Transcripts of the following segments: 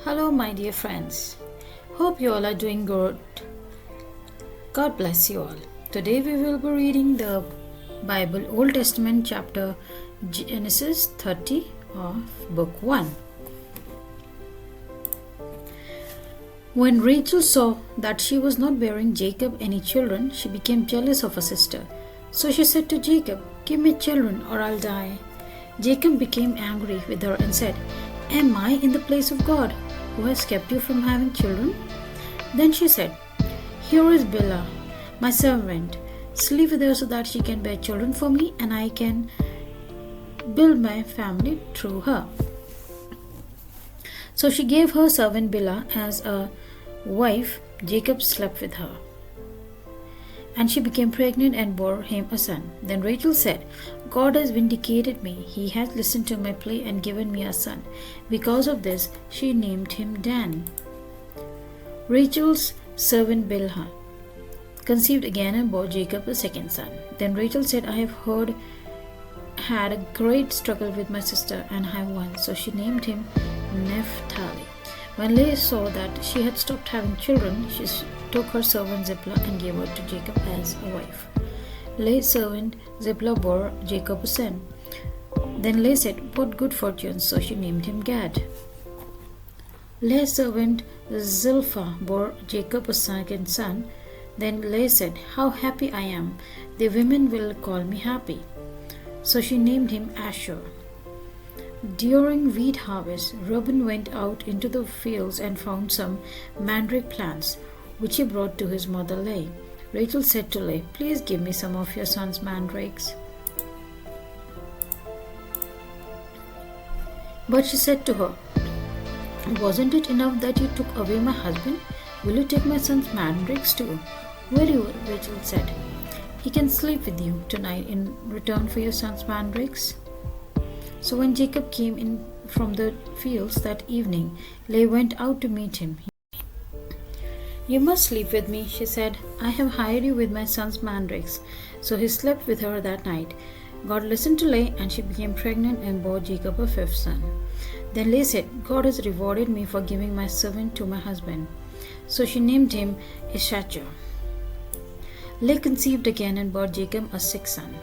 Hello, my dear friends. Hope you all are doing good. God bless you all. Today we will be reading the Bible Old Testament chapter Genesis 30 of Book 1. When Rachel saw that she was not bearing Jacob any children, she became jealous of her sister. So she said to Jacob, "Give me children or I'll die." Jacob became angry with her and said, "Am I in the place of God, who has kept you from having children?" Then she said, "Here is Bilhah, my servant. Sleep with her so that she can bear children for me and I can build my family through her." So she gave her servant Bilhah as a wife. Jacob slept with her, and she became pregnant and bore him a son. Then Rachel said, "God has vindicated me. He has listened to my plea and given me a son." Because of this, she named him Dan. Rachel's servant Bilhah conceived again and bore Jacob a second son. Then Rachel said, "I have had a great struggle with my sister and I have won." So she named him Naphtali. When Leah saw that she had stopped having children, she took her servant Zipporah and gave her to Jacob as a wife. Leah's servant Zipporah bore Jacob a son. Then Leah said, "What good fortune!" So she named him Gad. Leah's servant Zilpah bore Jacob a second son. Then Leah said, "How happy I am! The women will call me happy." So she named him Asher. During wheat harvest, Reuben went out into the fields and found some mandrake plants, which he brought to his mother Leah. Rachel said to Leah, "Please give me some of your son's mandrakes." But she said to her, "Wasn't it enough that you took away my husband? Will you take my son's mandrakes too?" "Very well," Rachel said. "He can sleep with you tonight in return for your son's mandrakes." So when Jacob came in from the fields that evening, Leah went out to meet him. "You must sleep with me," she said. "I have hired you with my son's mandrakes." So he slept with her that night. God listened to Leah, and she became pregnant and bore Jacob a fifth son. Then Leah said, "God has rewarded me for giving my servant to my husband." So she named him Issachar. Leah conceived again and bore Jacob a sixth son.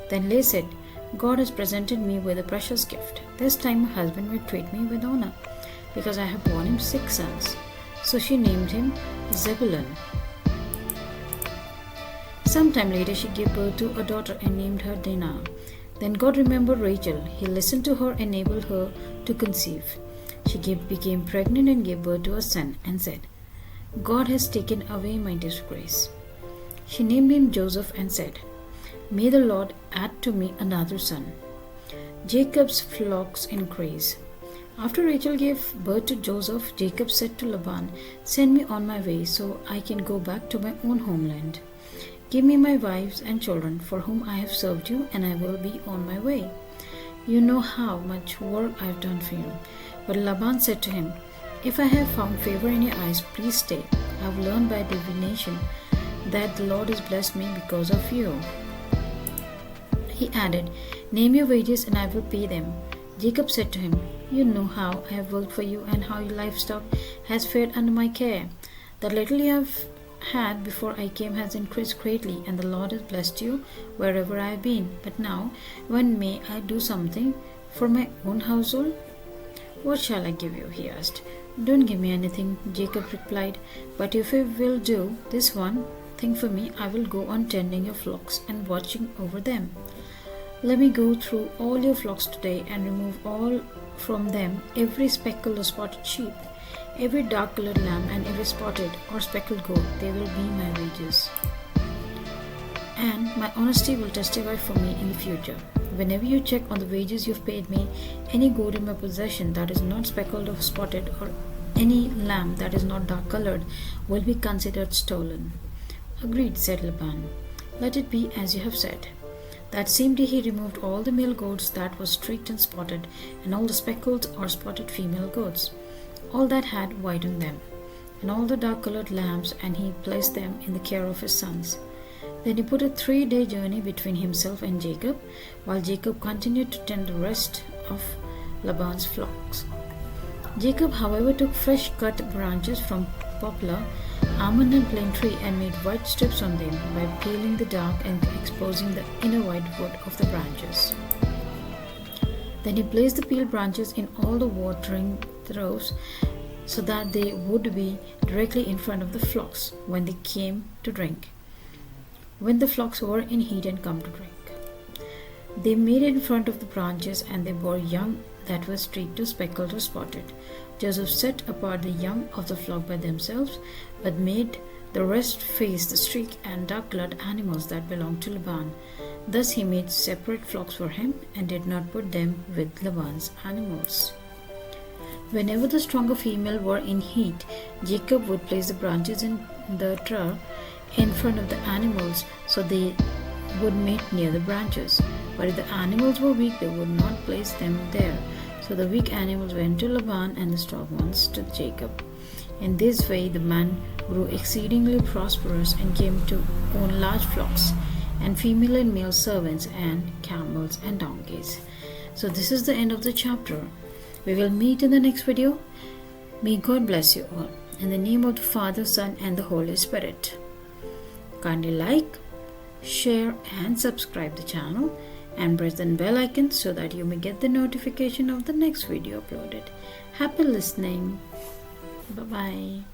Then Leah said, "God has presented me with a precious gift. This time my husband will treat me with honor, because I have borne him six sons." So she named him Zebulun. Sometime later she gave birth to a daughter and named her Dinah. Then God remembered Rachel. He listened to her and enabled her to conceive. She became pregnant and gave birth to a son and said, "God has taken away my disgrace." She named him Joseph and said, "May the Lord add to me another son." Jacob's flocks increase. After Rachel gave birth to Joseph, Jacob said to Laban, "Send me on my way so I can go back to my own homeland. Give me my wives and children for whom I have served you, and I will be on my way. You know how much work I have done for you." But Laban said to him, "If I have found favor in your eyes, please stay. I have learned by divination that the Lord has blessed me because of you." He added, "Name your wages and I will pay them." Jacob said to him, "You know how I have worked for you and how your livestock has fared under my care. The little you have had before I came has increased greatly, and the Lord has blessed you wherever I have been. But now, when may I do something for my own household?" "What shall I give you?" he asked. "Don't give me anything," Jacob replied. "But if you will do this one thing for me, I will go on tending your flocks and watching over them. Let me go through all your flocks today and remove all from them every speckled or spotted sheep, every dark-colored lamb, and every spotted or speckled goat. They will be my wages, and my honesty will testify for me in the future. Whenever you check on the wages you've paid me, any goat in my possession that is not speckled or spotted, or any lamb that is not dark-colored, will be considered stolen." "Agreed," said Laban. "Let it be as you have said." That same day he removed all the male goats that were streaked and spotted, and all the speckled or spotted female goats, all that had white on them, and all the dark-colored lambs, and he placed them in the care of his sons. Then he put a 3-day journey between himself and Jacob, while Jacob continued to tend the rest of Laban's flocks. Jacob, however, took fresh cut branches from poplar, almond and plane tree and made white strips on them by peeling the dark and exposing the inner white wood of the branches. Then he placed the peeled branches in all the watering troughs so that they would be directly in front of the flocks when they came to drink, when the flocks were in heat and come to drink. They made it in front of the branches, and they bore young that were streaked or speckled or spotted. Joseph set apart the young of the flock by themselves, but made the rest face the streaked and dark-colored animals that belonged to Laban. Thus he made separate flocks for him, and did not put them with Laban's animals. Whenever the stronger female were in heat, Jacob would place the branches in the trough in front of the animals so they would mate near the branches. But if the animals were weak, they would not place them there. So the weak animals went to Laban, and the strong ones to Jacob. In this way the man grew exceedingly prosperous and came to own large flocks, and female and male servants, and camels and donkeys. So this is the end of the chapter. We will meet in the next video. May God bless you all. In the name of the Father, Son, and the Holy Spirit. Kindly like, share, and subscribe the channel, and press the bell icon so that you may get the notification of the next video uploaded. Happy listening. Bye-bye.